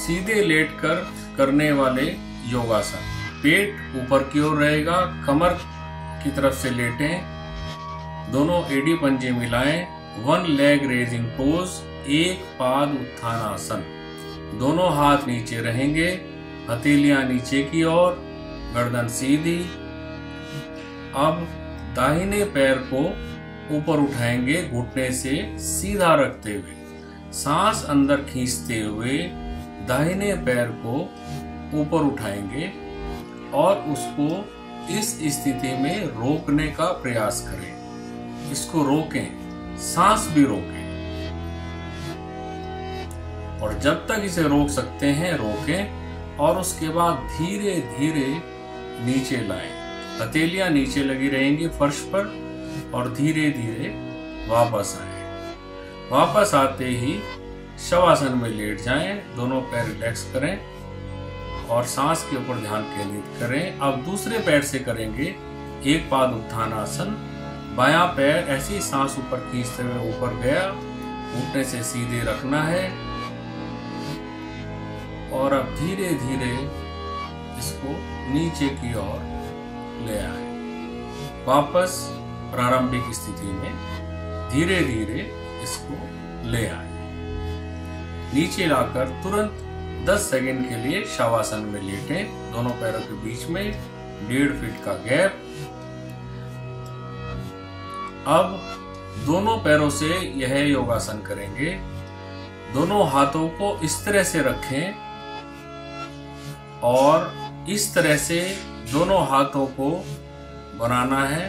सीधे लेटकर करने वाले योगासन। पेट ऊपर की ओर रहेगा, कमर की तरफ से लेटें, दोनों एडी पंजे मिलाएं, वन लेग रेजिंग पोज, एक पाद उत्थान आसन। दोनों हाथ नीचे रहेंगे, हथेलियां नीचे की ओर, गर्दन सीधी। अब दाहिने पैर को ऊपर उठाएंगे घुटने से सीधा रखते हुए, सांस अंदर खींचते हुए दाहिने पैर को ऊपर उठाएंगे और उसको इस स्थिति में रोकने का प्रयास करें। इसको रोकें, सांस भी रोकें, और जब तक इसे रोक सकते हैं रोकें, और उसके बाद धीरे धीरे नीचे लाएं। हथेलियां नीचे लगी रहेंगी फर्श पर, और धीरे धीरे वापस आए। वापस आते ही शवासन में लेट जाएं, दोनों पैर रिलैक्स करें और सांस के ऊपर ध्यान केंद्रित करें। अब दूसरे पैर से करेंगे एक पाद उत्थान आसन। बायां पैर ऐसे ही सांस ऊपर खींचते हुए ऊपर गया, घुटने से सीधे रखना है, और अब धीरे धीरे इसको नीचे की ओर ले आए। वापस प्रारंभिक स्थिति में धीरे धीरे इसको ले आए। नीचे लाकर तुरंत 10 सेकंड के लिए शवासन में लेटें, दोनों पैरों के बीच में 1.5 फीट का गैप। अब दोनों पैरों से यह योगासन करेंगे। दोनों हाथों को इस तरह से रखें और इस तरह से दोनों हाथों को बनाना है।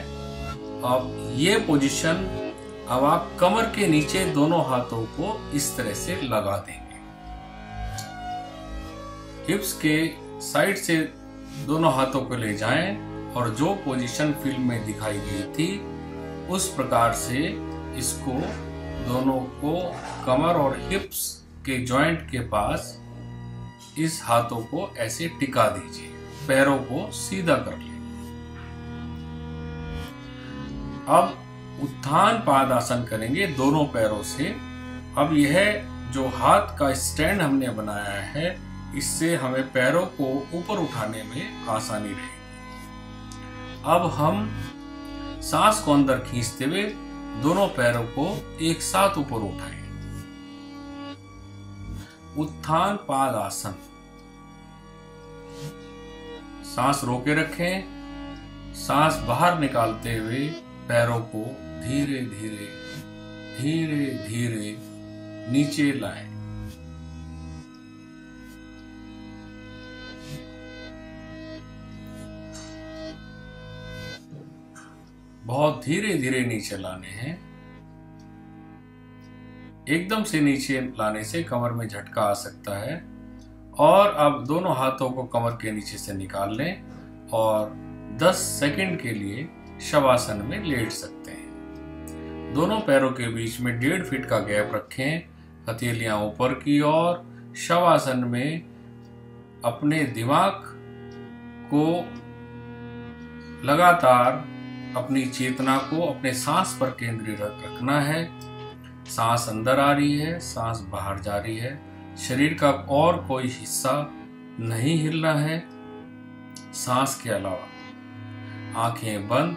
अब ये पोजीशन, अब आप कमर के नीचे दोनों हाथों को इस तरह से लगा देंगे। हिप्स के साइड से दोनों हाथों को ले जाएं और जो पोजीशन फिल्म में दिखाई गई थी उस प्रकार से इसको दोनों को कमर और हिप्स के जॉइंट के पास इस हाथों को ऐसे टिका दीजिए, पैरों को सीधा कर लें। अब उत्थान पाद आसन करेंगे दोनों पैरों से। अब यह जो हाथ का स्टैंड हमने बनाया है, इससे हमें पैरों को ऊपर उठाने में आसानी रहेगी। अब हम सांस को अंदर खींचते हुए दोनों पैरों को एक साथ ऊपर उठाएं। उत्थान पाद आसन। सांस रोके रखें, सांस बाहर निकालते हुए पैरों को धीरे धीरे धीरे धीरे नीचे लाएं। बहुत धीरे धीरे नीचे लाने हैं। एकदम से नीचे लाने से कमर में झटका आ सकता है। और अब दोनों हाथों को कमर के नीचे से निकाल लें और 10 सेकंड के लिए शवासन में लेट सकते हैं। दोनों पैरों के बीच में 1.5 फीट का गैप रखें, हथेलियां ऊपर की ओर। शवासन में अपने दिमाग को लगातार अपनी चेतना को अपने सांस पर केंद्रित रखना है। सांस अंदर आ रही है, सांस बाहर जा रही है। शरीर का और कोई हिस्सा नहीं हिलना है सांस के अलावा। आंखें बंद,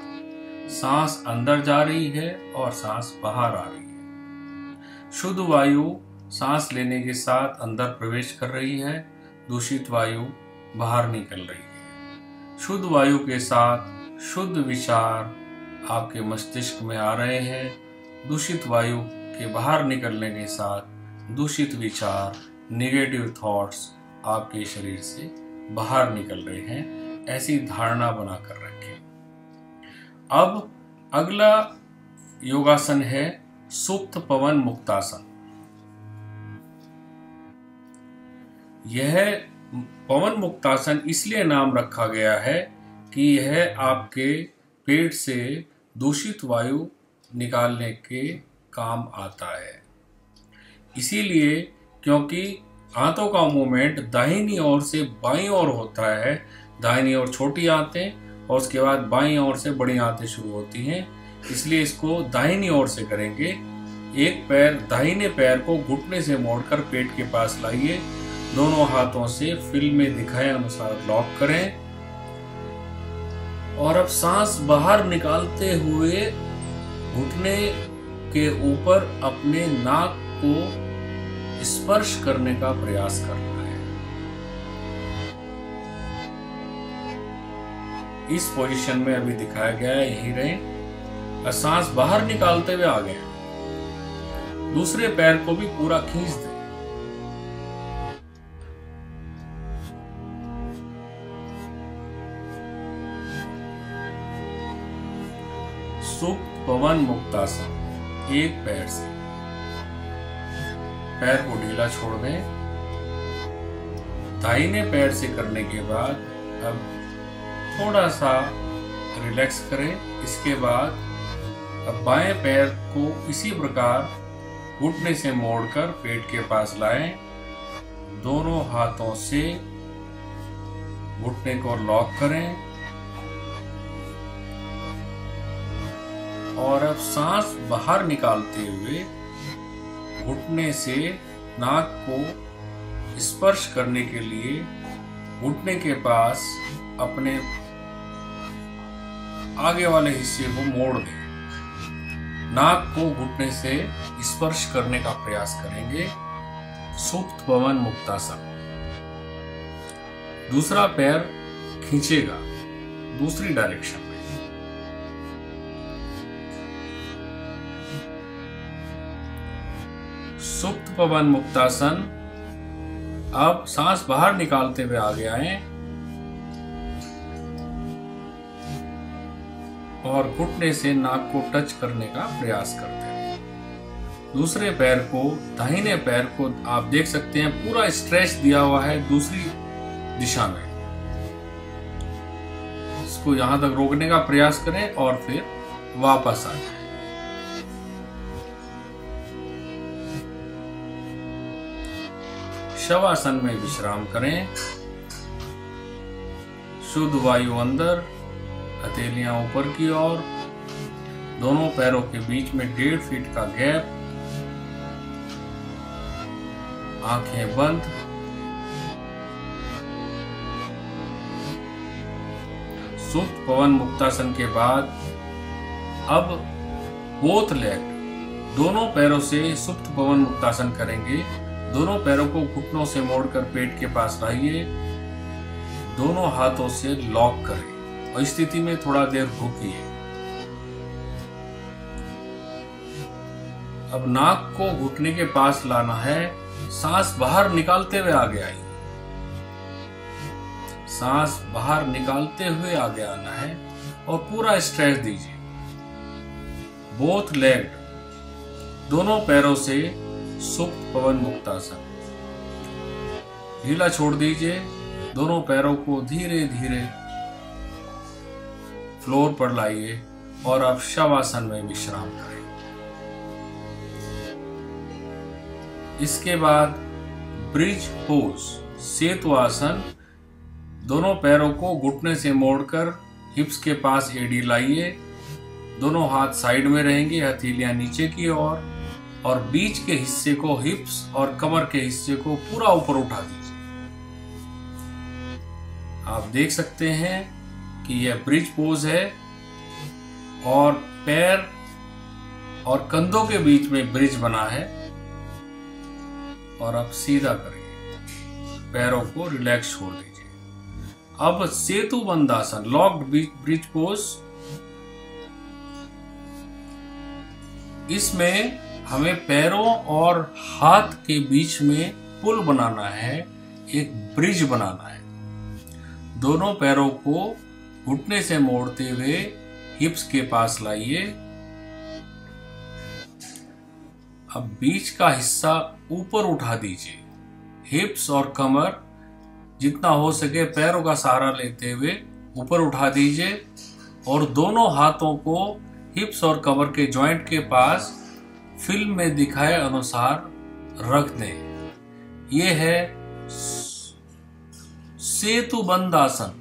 सांस अंदर जा रही है और सांस बाहर आ रही है। शुद्ध वायु सांस लेने के साथ अंदर प्रवेश कर रही है, दूषित वायु बाहर निकल रही है। शुद्ध वायु के साथ शुद्ध विचार आपके मस्तिष्क में आ रहे हैं। दूषित वायु के बाहर निकलने के साथ दूषित विचार, नेगेटिव थॉट्स आपके शरीर से बाहर निकल रहे हैं। ऐसी धारणा बनाकर रखें। अब अगला योगासन है सुप्त पवन मुक्तासन। यह पवन मुक्तासन इसलिए नाम रखा गया है कि यह आपके पेट से दूषित वायु निकालने के काम आता है। इसीलिए क्योंकि आंतों का मूवमेंट दाहिनी ओर से बाईं ओर होता है। दाहिनी ओर छोटी आंतें और उसके बाद बाईं ओर से बड़ी आंतें शुरू होती हैं, इसलिए इसको दाहिनी ओर से करेंगे। एक पैर, दाहिने पैर को घुटने से मोड़कर पेट के पास लाइए, दोनों हाथों से फिल्म में दिखाए अनुसार लॉक करें और अब सांस बाहर निकालते हुए घुटने के ऊपर अपने नाक को स्पर्श करने का प्रयास करना है। इस पोजीशन में अभी दिखाया गया है, यही रहे। सांस बाहर निकालते हुए आ गए, दूसरे पैर को भी पूरा खींच दें। सुप्त पवन मुक्तासन, एक पैर से पैर को ढीला छोड़ दें। दाहिने पैर से करने के बाद अब थोड़ा सा रिलैक्स करें। इसके बाद अब बाएं पैर को इसी प्रकार घुटने से मोड़कर पेट के पास लाएं। दोनों हाथों से घुटने को लॉक करें और अब सांस बाहर निकालते हुए घुटने से नाक को स्पर्श करने के लिए घुटने के पास अपने आगे वाले हिस्से को मोड़ दें। नाक को घुटने से स्पर्श करने का प्रयास करेंगे। सुप्त पवन मुक्तासन। दूसरा पैर खींचेगा दूसरी डायरेक्शन में। सुप्त पवन मुक्तासन। अब सांस बाहर निकालते हुए आगे आए और घुटने से नाक को टच करने का प्रयास करते हैं। दूसरे पैर को, दाहिने पैर को आप देख सकते हैं पूरा स्ट्रेच दिया हुआ है दूसरी दिशा में। इसको यहां तक रोकने का प्रयास करें और फिर वापस आ जाए। शवासन में विश्राम करें। शुद्ध वायु अंदर, हथेलियां ऊपर की ओर, दोनों पैरों के बीच में 1.5 फीट का गैप। आंखें बंद। सुप्त पवन मुक्तासन के बाद अब बोथ लेग, दोनों पैरों से सुप्त पवन मुक्तासन करेंगे। दोनों पैरों को घुटनों से मोड़कर पेट के पास लाइए। दोनों हाथों से लॉक करें और स्थिति में थोड़ा देर रुकिए। अब नाक को घुटने के पास लाना है। सांस बाहर निकालते हुए आगे आइए। सांस बाहर निकालते हुए आगे आना है और पूरा स्ट्रेच दीजिए। बोथ लेग, दोनों पैरों से सुप्त पवन मुक्तासन। ढीला छोड़ दीजिए। दोनों पैरों को धीरे धीरे फ्लोर पर लाइए और आप शवासन में विश्राम करें। इसके बाद ब्रिज पोज, सेतु आसन। दोनों पैरों को घुटने से मोड़कर हिप्स के पास एड़ी लाइए। दोनों हाथ साइड में रहेंगे, हथेलियां नीचे की ओर, और बीच के हिस्से को, हिप्स और कमर के हिस्से को पूरा ऊपर उठा दीजिए। आप देख सकते हैं कि यह ब्रिज पोज है और पैर और कंधों के बीच में ब्रिज बना है। और अब सीधा करिए, पैरों को रिलैक्स छोड़ दीजिए। अब सेतु बंदासन, लॉक्ड ब्रिज पोज। इसमें हमें पैरों और हाथ के बीच में पुल बनाना है, एक ब्रिज बनाना है। दोनों पैरों को घुटने से मोड़ते हुए हिप्स के पास लाइए। अब बीच का हिस्सा ऊपर उठा दीजिए। हिप्स और कमर जितना हो सके पैरों का सहारा लेते हुए ऊपर उठा दीजिए और दोनों हाथों को हिप्स और कमर के जॉइंट के पास फिल्म में दिखाए अनुसार रख दें। यह है सेतु बंद आसन।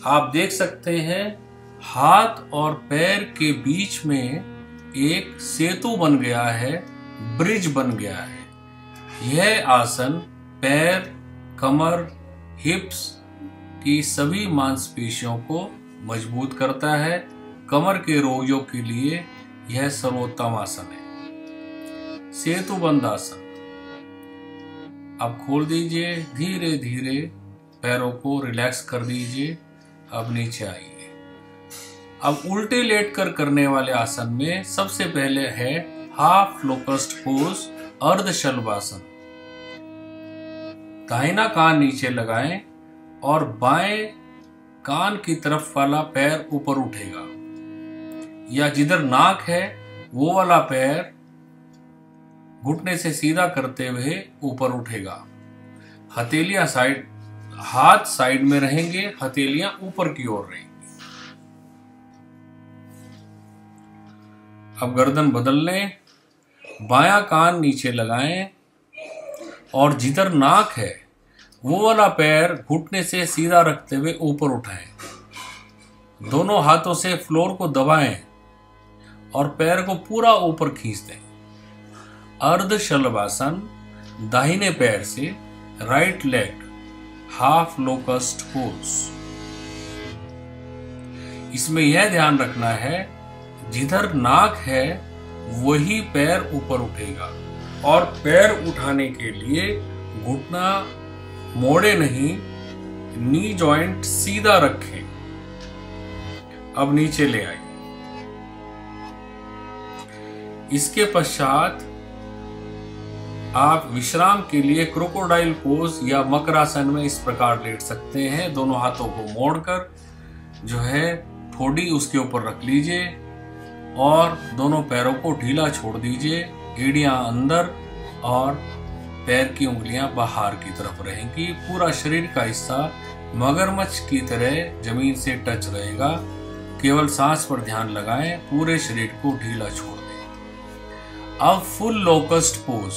आप देख सकते हैं हाथ और पैर के बीच में एक सेतु बन गया है, ब्रिज बन गया है। यह आसन पैर, कमर, हिप्स की सभी मांसपेशियों को मजबूत करता है। कमर के रोगियों के लिए यह सर्वोत्तम आसन है। सेतुबंद आसन। अब खोल दीजिए, धीरे धीरे पैरों को रिलैक्स कर दीजिए। अब नीचे आइए। अब उल्टे लेटकर करने वाले आसन में सबसे पहले है हाफ लोकस्ट पोज, अर्ध शलभासन। दाहिना कान नीचे लगाएं और बाएं कान की तरफ वाला पैर ऊपर उठेगा, या जिधर नाक है वो वाला पैर घुटने से सीधा करते हुए ऊपर उठेगा। हथेलियां साइड, हाथ साइड में रहेंगे, हथेलियां ऊपर की ओर रहेंगी। अब गर्दन बदल लें, बायां कान नीचे लगाएं और जिधर नाक है वो वाला पैर घुटने से सीधा रखते हुए ऊपर उठाएं। दोनों हाथों से फ्लोर को दबाएं और पैर को पूरा ऊपर खींच दें। अर्ध शलभासन, दाहिने पैर से right leg, half locust pose. इसमें यह ध्यान रखना है जिधर नाक है वही पैर ऊपर उठेगा, और पैर उठाने के लिए घुटना मोड़े नहीं, नी जॉइंट सीधा रखें। अब नीचे ले आइए। इसके पश्चात आप विश्राम के लिए क्रोकोडाइल पोज या मकरासन में इस प्रकार लेट सकते हैं। दोनों हाथों को मोड़कर जो है ठोडी उसके ऊपर रख लीजिए और दोनों पैरों को ढीला छोड़ दीजिए। एड़ियां अंदर और पैर की उंगलियां बाहर की तरफ रहेंगी। पूरा शरीर का हिस्सा मगरमच्छ की तरह जमीन से टच रहेगा। केवल सांस पर ध्यान लगाएं, पूरे शरीर को ढीला छोड़ दें। अब फुल लोकस्ट पोज,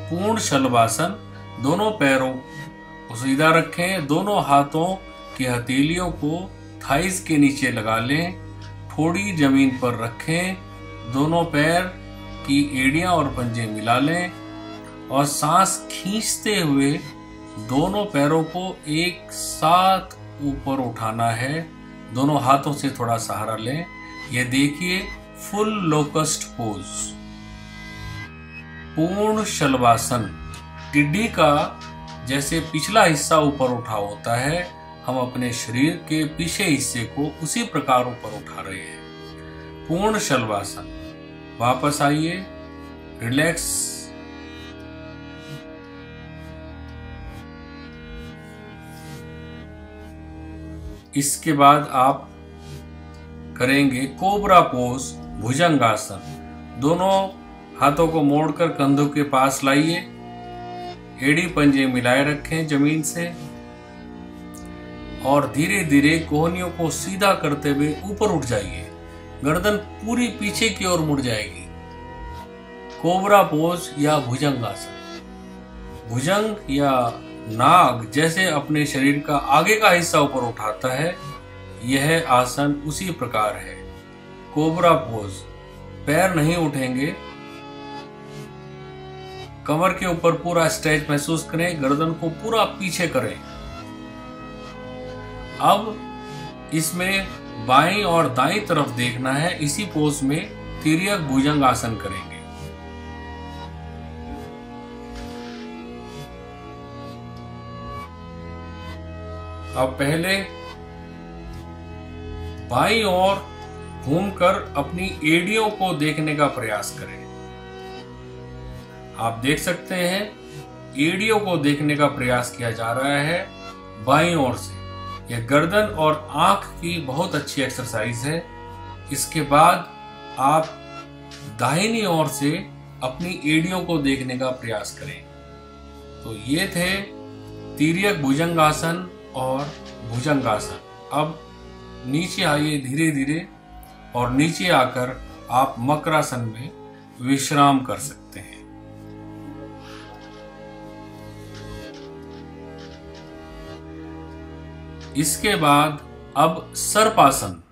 पूर्ण शलभासन। दोनों पैरों को सीधा रखें, दोनों हाथों की हथेलियों को थाइस के नीचे लगा लें, ठोड़ी जमीन पर रखें, दोनों पैर की एड़ियां और पंजे मिला लें और सांस खींचते हुए दोनों पैरों को एक साथ ऊपर उठाना है। दोनों हाथों से थोड़ा सहारा लें। ये देखिए, फुल लोकस्ट पोज, पूर्ण शलभासन। टिड्डी का जैसे पिछला हिस्सा ऊपर उठा होता है, हम अपने शरीर के पीछे हिस्से को उसी प्रकार ऊपर उठा रहे हैं। पूर्ण शलभासन। वापस आइए, रिलैक्स। इसके बाद आप करेंगे कोबरा पोज, भुजंगासन। दोनों हाथों को मोड़कर कंधों के पास लाइए, एड़ी पंजे मिलाए रखें जमीन से और धीरे धीरे कोहनियों को सीधा करते हुए ऊपर उठ जाइए। गर्दन पूरी पीछे की ओर मुड़ जाएगी। कोबरा पोज या भुजंगासन। भुजंग या नाग जैसे अपने शरीर का आगे का हिस्सा ऊपर उठाता है, यह आसन उसी प्रकार है। कोबरा पोज, पैर नहीं उठेंगे, कमर के ऊपर पूरा स्ट्रेच महसूस करें, गर्दन को पूरा पीछे करें। अब इसमें बाईं और दाईं तरफ देखना है। इसी पोज में तिर्यक भुजंग आसन करेंगे। अब पहले बाईं ओर घूमकर अपनी एड़ियों को देखने का प्रयास करें। आप देख सकते हैं एड़ियों को देखने का प्रयास किया जा रहा है बाईं ओर से। यह गर्दन और आंख की बहुत अच्छी एक्सरसाइज है। इसके बाद आप दाहिनी ओर से अपनी एड़ियों को देखने का प्रयास करें। तो ये थे तिर्यक भुजंगासन और भुजंगासन। अब नीचे आइए धीरे धीरे और नीचे आकर आप मकरासन में विश्राम कर सकते हैं। इसके बाद अब सर्पासन,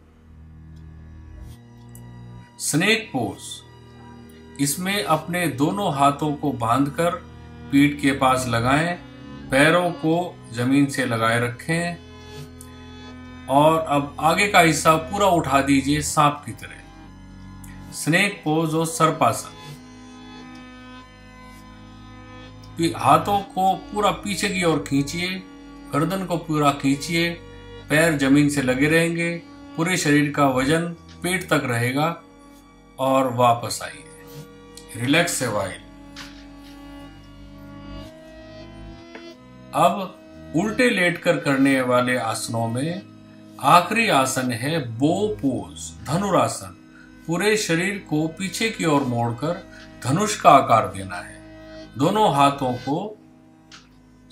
स्नेक पोज। इसमें अपने दोनों हाथों को बांधकर पीठ के पास लगाएं, पैरों को जमीन से लगाए रखें और अब आगे का हिस्सा पूरा उठा दीजिए सांप की तरह। स्नेक पोज और सर्पासन। हाथों को पूरा पीछे की ओर खींचिए, गर्दन को पूरा खींचिए, पैर जमीन से लगे रहेंगे, पूरे शरीर का वजन पेट तक रहेगा और वापस आइए। रिलैक्स से वाइल। अब उल्टे लेटकर करने वाले आसनों में आखिरी आसन है बो पोज, धनुरासन। पूरे शरीर को पीछे की ओर मोड़कर धनुष का आकार देना है। दोनों हाथों को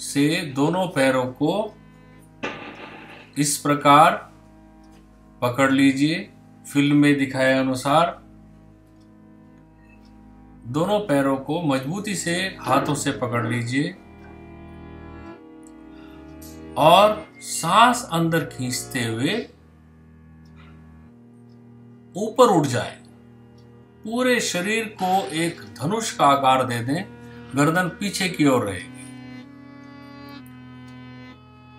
से दोनों पैरों को इस प्रकार पकड़ लीजिए, फिल्म में दिखाए अनुसार। दोनों पैरों को मजबूती से हाथों से पकड़ लीजिए और सांस अंदर खींचते हुए ऊपर उठ जाए। पूरे शरीर को एक धनुष का आकार दे दें, गर्दन पीछे की ओर रहेगी।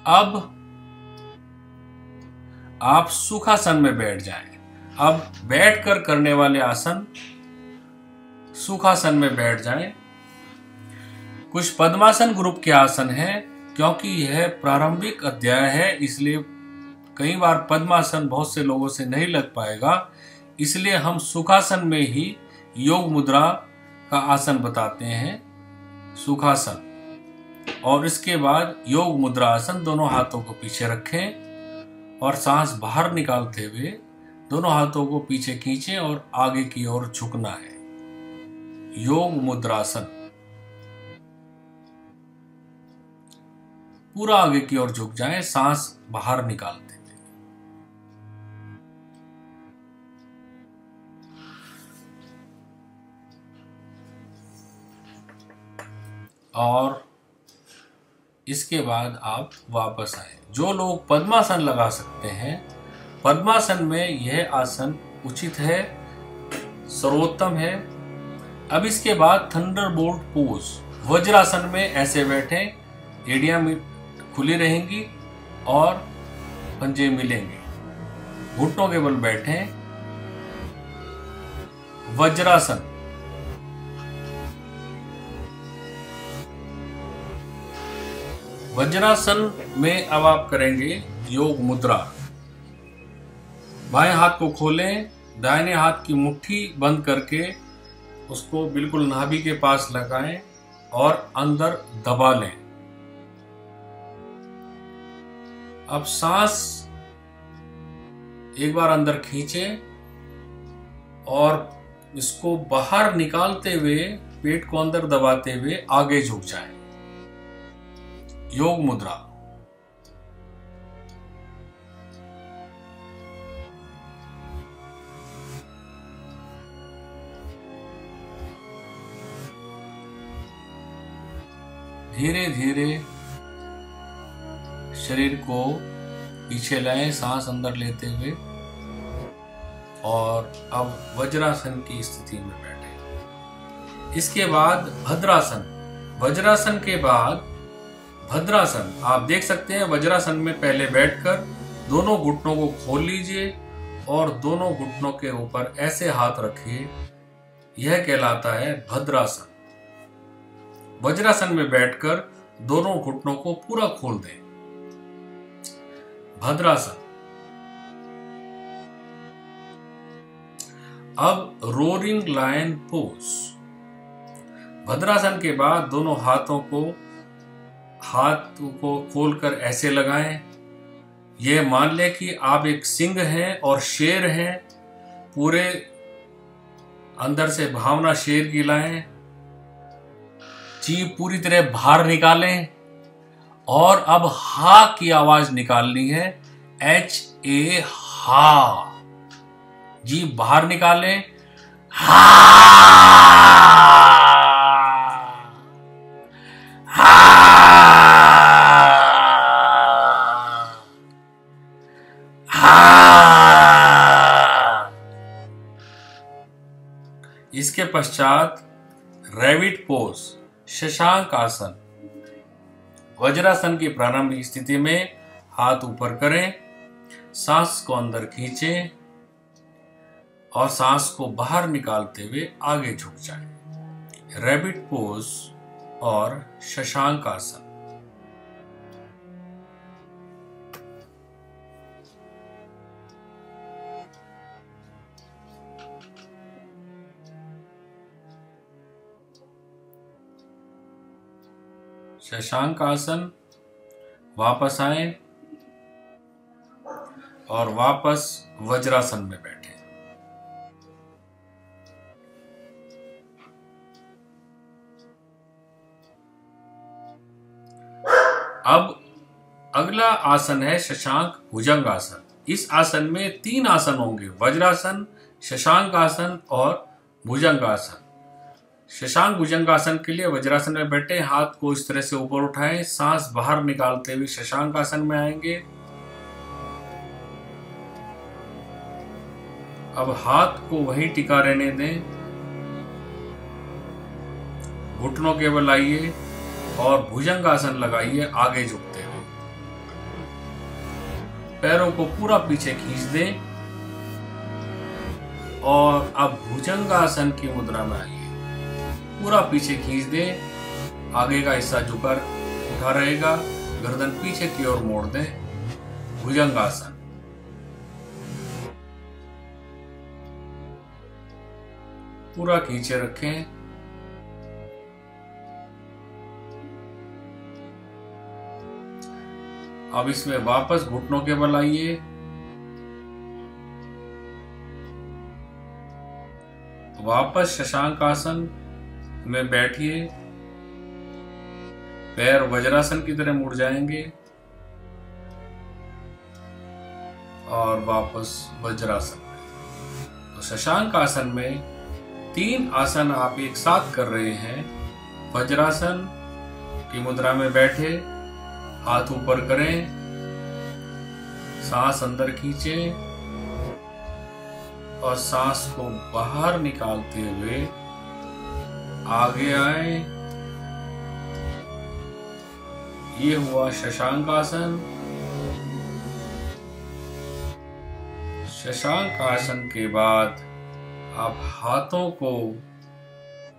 अब आप सुखासन में बैठ जाएं। अब बैठकर करने वाले आसन सुखासन में बैठ जाएं। कुछ पद्मासन ग्रुप के आसन हैं। क्योंकि यह प्रारंभिक अध्याय है इसलिए कई बार पद्मासन बहुत से लोगों से नहीं लग पाएगा, इसलिए हम सुखासन में ही योग मुद्रा का आसन बताते हैं, सुखासन। और इसके बाद योग मुद्रा आसन। दोनों हाथों को पीछे रखें और सांस बाहर निकालते हुए दोनों हाथों को पीछे खींचें और आगे की ओर झुकना है। योग मुद्रासन। पूरा आगे की ओर झुक जाएं, सांस बाहर निकालते हुए। और इसके बाद आप वापस आए। जो लोग पद्मासन लगा सकते हैं, पद्मासन में यह आसन उचित है, सर्वोत्तम है। अब इसके बाद थंडरबोल्ट पोज, वज्रासन में ऐसे बैठे, एड़ियां खुली रहेंगी और पंजे मिलेंगे। घुटनों के बल बैठे, वज्रासन। वज्रासन में अब आप करेंगे योग मुद्रा। बाएं हाथ को खोलें, दाहिने हाथ की मुट्ठी बंद करके उसको बिल्कुल नाभि के पास लगाएं और अंदर दबा लें। अब सांस एक बार अंदर खींचें और इसको बाहर निकालते हुए पेट को अंदर दबाते हुए आगे झुक जाएं। योग मुद्रा। धीरे धीरे शरीर को पीछे लाएं, सांस अंदर लेते हुए, और अब वज्रासन की स्थिति में बैठे। इसके बाद भद्रासन। वज्रासन के बाद भद्रासन। आप देख सकते हैं वज्रासन में पहले बैठकर दोनों घुटनों को खोल लीजिए और दोनों घुटनों के ऊपर ऐसे हाथ रखिए। यह कहलाता है भद्रासन। वज्रासन में बैठकर दोनों घुटनों को पूरा खोल दें। भद्रासन। अब रोरिंग लायन पोज। भद्रासन के बाद दोनों हाथों को खोलकर ऐसे लगाएं। यह मान लें कि आप एक सिंह हैं और शेर हैं। पूरे अंदर से भावना शेर की लाएं। जीभ पूरी तरह बाहर निकालें और अब हा की आवाज निकालनी है। HA हा। जीभ बाहर निकालें। हा हा। हा। इसके पश्चात रैबिट पोज, शशांक आसन। वज्रासन की प्रारंभिक स्थिति में हाथ ऊपर करें, सांस को अंदर खींचें और सांस को बाहर निकालते हुए आगे झुक जाएं। रैबिट पोज और शशांक आसन। शशांक आसन, वापस आए और वापस वज्रासन में बैठे। अब अगला आसन है शशांक भुजंग आसन। इस आसन में 3 आसन होंगे, वज्रासन, शशांक आसन और भुजंग आसन। शशांक भुजंग आसन के लिए वज्रासन में बैठे, हाथ को इस तरह से ऊपर उठाएं, सांस बाहर निकालते हुए शशांक आसन में आएंगे। अब हाथ को वहीं टिका रहने दें, घुटनों के बल आइए और भुजंग आसन लगाइए आगे झुकते हुए। पैरों को पूरा पीछे खींच दें और अब भुजंग आसन की मुद्रा में आइए। पूरा पीछे खींच दें, आगे का हिस्सा झुका उठा रहेगा, गर्दन पीछे की ओर मोड़ दें। भुजंग आसन। पूरा खींचे रखें। अब इसमें वापस घुटनों के बल आइए, वापस शशांक आसन में बैठिए। पैर वज्रासन की तरह मुड़ जाएंगे और वापस वज्रासन में। तो शशांक आसन में 3 आसन आप एक साथ कर रहे हैं। वज्रासन की मुद्रा में बैठे, हाथ ऊपर करें, सांस अंदर खींचें और सांस को बाहर निकालते हुए आगे आए। ये हुआ शशांक आसन। शशांक आसन के बाद आप हाथों को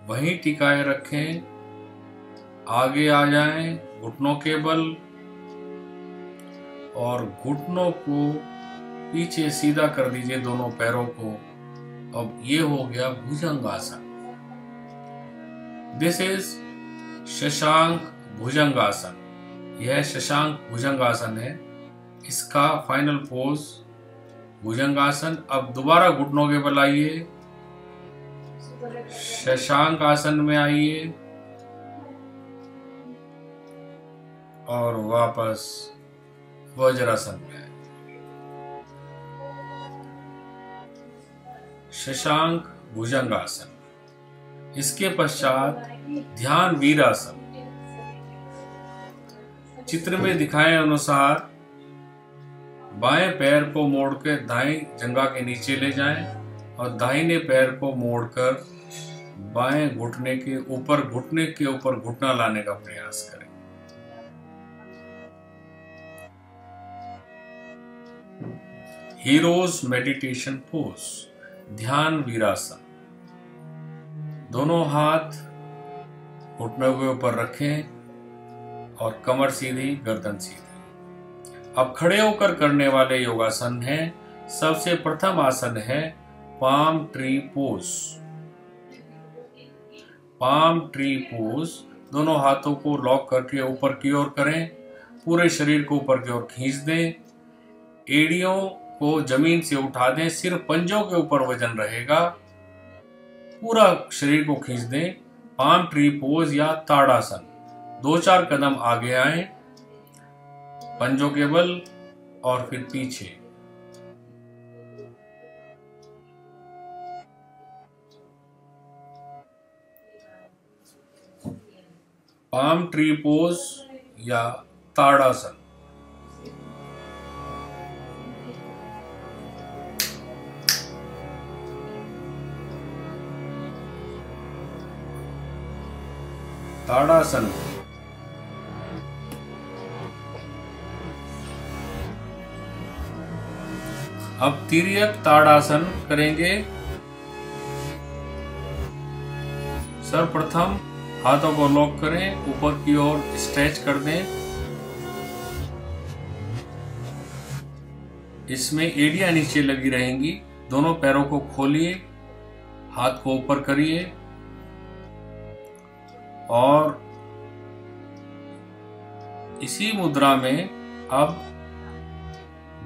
वहीं टिकाए रखें, आगे आ जाएं घुटनों के बल और घुटनों को पीछे सीधा कर दीजिए, दोनों पैरों को। अब ये हो गया भुजंग आसन। दिस इज शशांक भुजंग आसन। यह शशांक भुजंग आसन है। इसका फाइनल पोज भुजंग आसन। अब दोबारा घुटनों के बल आइए, शशांक आसन में आइए और वापस वज्रासन में आइए। शशांक भुजंग आसन। इसके पश्चात ध्यान वीरासन। चित्र में दिखाए अनुसार बाएं पैर को मोड़कर दाएं जंघा के नीचे ले जाएं और दाहिने पैर को मोड़कर बाएं घुटने के ऊपर घुटना लाने का प्रयास करें। हीरोज मेडिटेशन पोज, ध्यान वीरासन। दोनों हाथ घुटनों के ऊपर रखें और कमर सीधी, गर्दन सीधी। अब खड़े होकर करने वाले योगासन हैं। सबसे प्रथम आसन है palm tree pose. Palm tree pose, दोनों हाथों को लॉक करके ऊपर की ओर करें, पूरे शरीर को ऊपर की ओर खींच दें, एड़ियों को जमीन से उठा दें, सिर्फ पंजों के ऊपर वजन रहेगा, पूरा शरीर को खींच दें। पाम ट्री पोज या ताड़ासन। 2-4 कदम आगे आए, पंजों के बल और फिर पीछे। पाम ट्री पोज या ताड़ासन। ताड़ासन। अब तिर्यक ताड़ासन करेंगे। सर्वप्रथम हाथों को लॉक करें, ऊपर की ओर स्ट्रेच कर दें। इसमें एड़ियां नीचे लगी रहेंगी। दोनों पैरों को खोलिए, हाथ को ऊपर करिए और इसी मुद्रा में अब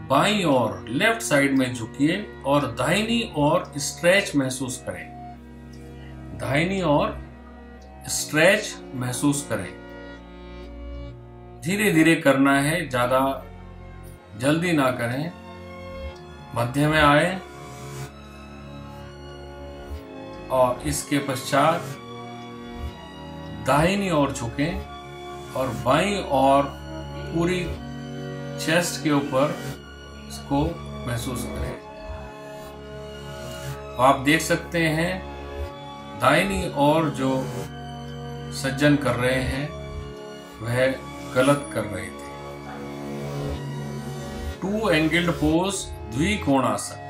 बाईं ओर लेफ्ट साइड में झुकिए और दाहिनी ओर स्ट्रेच महसूस करें। दाहिनी ओर स्ट्रेच महसूस करें। धीरे धीरे करना है, ज्यादा जल्दी ना करें। मध्य में आए और इसके पश्चात दाहिनी ओर झुकें और बाईं ओर पूरी चेस्ट के ऊपर इसको महसूस करें। आप देख सकते हैं दाहिनी ओर जो सज्जन कर रहे हैं वह गलत कर रहे थे। Two angled pose, Dwikonasana.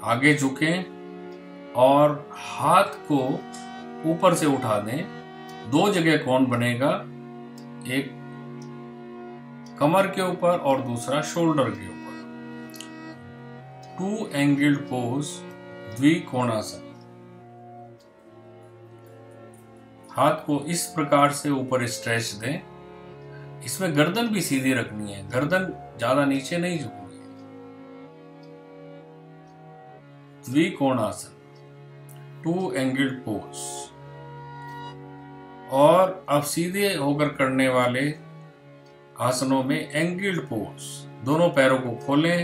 आगे झुकें और हाथ को ऊपर से उठा दें। दो जगह कोण बनेगा, एक कमर के ऊपर और दूसरा शोल्डर के ऊपर। Two angled pose, Dwikonasana. हाथ को इस प्रकार से ऊपर स्ट्रेच दें। इसमें गर्दन भी सीधी रखनी है, गर्दन ज्यादा नीचे नहीं झुकनी है। द्विकोणासन, टू एंगल्ड पोज। और अब सीधे होकर करने वाले आसनों में एंगल्ड पोज। दोनों पैरों को खोलें,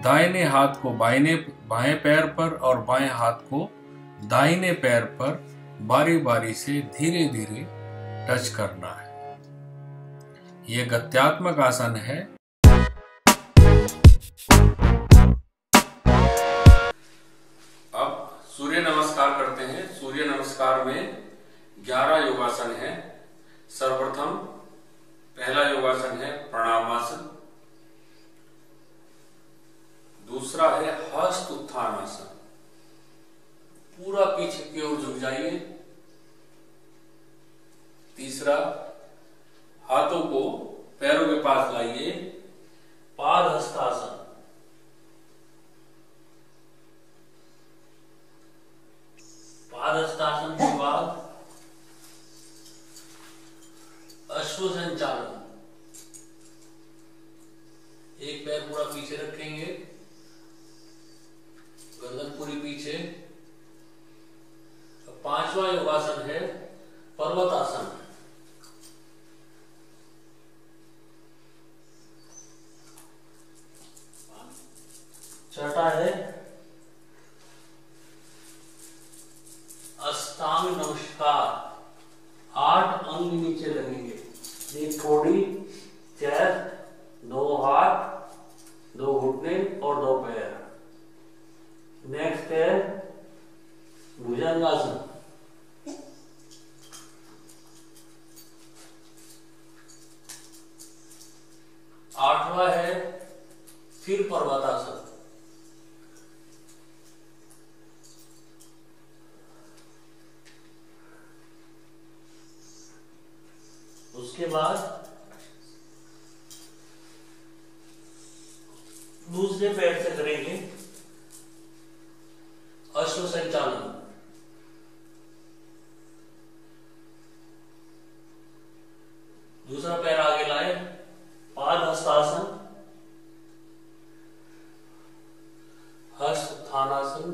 दाहिने हाथ को बाएं पैर पर और बाएं हाथ को दाहिने पैर पर बारी बारी से धीरे धीरे टच करना है। यह गत्यात्मक आसन है। अब सूर्य नमस्कार करते हैं। सूर्य नमस्कार में 11 योगासन है। सर्वप्रथम पहला योगासन है प्रणामासन। दूसरा है हस्त उत्थानासन। पूरा पीछे की ओर झुक जाइए। तीसरा, हाथों को पैरों के पास लाइए, पाद हस्तासन। पाद हस्तासन के बाद अश्व संचालन। एक पैर पूरा पीछे रखेंगे, गर्दन पूरी पीछे। पांचवा योगासन है पर्वतासन। छठा है अष्टांग नमस्कार। 8 अंग नीचे लगेंगे। एक ठोड़ी, चेस्ट, 2 हाथ, 2 घुटने और 2 पैर। नेक्स्ट है भुजंगासन। 8वां है फिर पर्वतासन। उसके बाद दूसरे पैर से करेंगे अश्व संचालन। दूसरा पैर आगे लाए, पाद हस्तासन, हस्त उत्थानासन,